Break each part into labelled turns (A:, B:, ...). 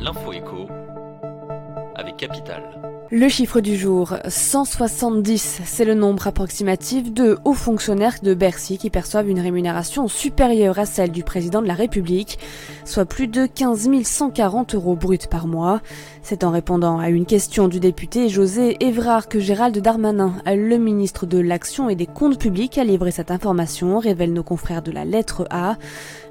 A: L'info écho avec Capital.
B: Le chiffre du jour, 170, c'est le nombre approximatif de hauts fonctionnaires de Bercy qui perçoivent une rémunération supérieure à celle du président de la République, soit plus de 15 140 € bruts par mois. C'est en répondant à une question du député José Évrard que Gérald Darmanin, le ministre de l'Action et des Comptes publics, a livré cette information, révèlent nos confrères de la lettre A.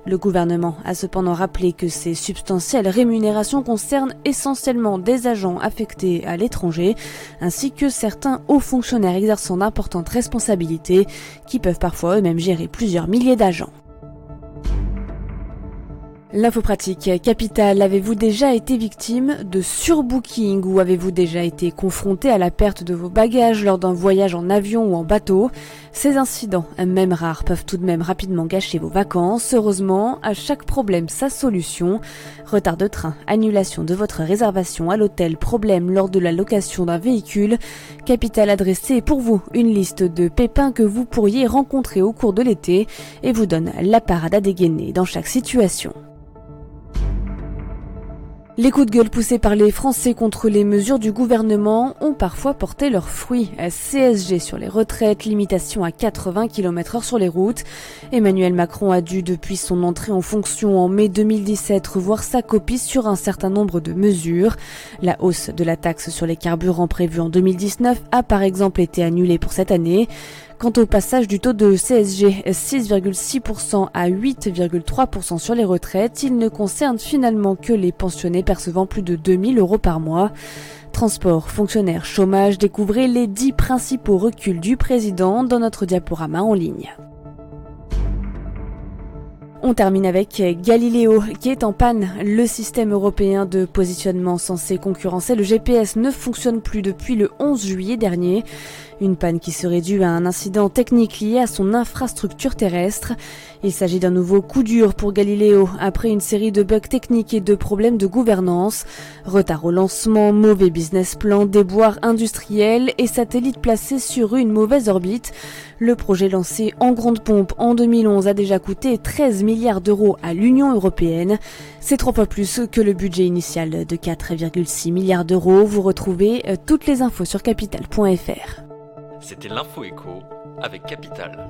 B: Le gouvernement a cependant rappelé que ces substantielles rémunérations concernent essentiellement des agents affectés à l'étranger, ainsi que certains hauts fonctionnaires exerçant d'importantes responsabilités, qui peuvent parfois eux-mêmes gérer plusieurs milliers d'agents. L'info pratique, Capital, avez-vous déjà été victime de surbooking ou avez-vous déjà été confronté à la perte de vos bagages lors d'un voyage en avion ou en bateau? Ces incidents, même rares, peuvent tout de même rapidement gâcher vos vacances. Heureusement, à chaque problème sa solution. Retard de train, annulation de votre réservation à l'hôtel, problème lors de la location d'un véhicule. Capital a dressé pour vous une liste de pépins que vous pourriez rencontrer au cours de l'été et vous donne la parade à dégainer dans chaque situation. Les coups de gueule poussés par les Français contre les mesures du gouvernement ont parfois porté leurs fruits. CSG sur les retraites, limitation à 80 km/h sur les routes. Emmanuel Macron a dû, depuis son entrée en fonction en mai 2017, revoir sa copie sur un certain nombre de mesures. La hausse de la taxe sur les carburants prévue en 2019 a par exemple été annulée pour cette année. Quant au passage du taux de CSG 6,6% à 8,3% sur les retraites, il ne concerne finalement que les pensionnés percevant plus de 2 000 € par mois. Transport, fonctionnaires, chômage, découvrez les 10 principaux reculs du président dans notre diaporama en ligne. On termine avec Galileo qui est en panne. Le système européen de positionnement censé concurrencer le GPS ne fonctionne plus depuis le 11 juillet dernier. Une panne qui serait due à un incident technique lié à son infrastructure terrestre. Il s'agit d'un nouveau coup dur pour Galileo après une série de bugs techniques et de problèmes de gouvernance. Retard au lancement, mauvais business plan, déboires industriels et satellites placés sur une mauvaise orbite. Le projet lancé en grande pompe en 2011 a déjà coûté 13 milliards d'euros à l'Union européenne. C'est 3 fois plus que le budget initial de 4,6 milliards d'euros. Vous retrouvez toutes les infos sur capital.fr.
A: C'était l'info écho avec Capital.